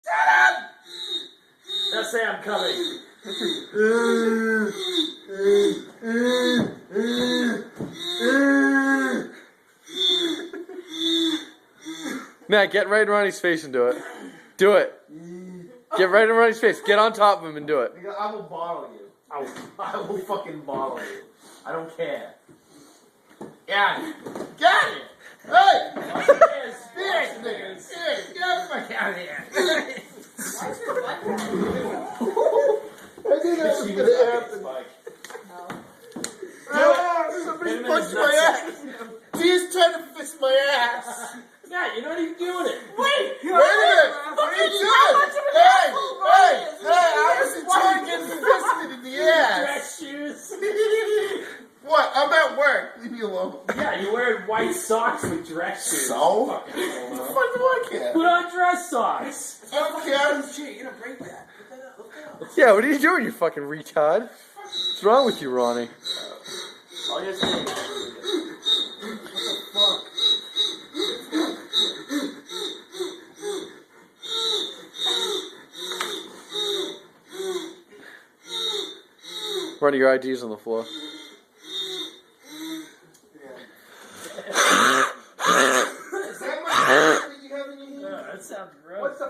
Shut up! Now say I'm coming. Matt, get right in Ronnie's face and do it. Do it. Get right in Ronnie's face. Get on top of him and do it. I will bottle you. I will fucking bottle you. I don't care. Got it. Got it. Hey! Get the fuck out of here. I knew that was going to happen. Somebody punched my ass. He's trying to fist my ass. Yeah, you're not even doing it. Wait a minute. What are you doing? Hey, I wasn't trying to get fisted in the ass. Dress shoes. What? I'm at work. Leave me alone. Yeah, you're wearing white socks with dress shoes. So? What the fuck do I care? Put on dress socks. I don't care. Shit, you're gonna break that. Look that up. Yeah, what are you doing, you fucking retard? What's wrong with you, Ronnie? All you're saying is, what the fuck? Ronnie, your ID's on the floor.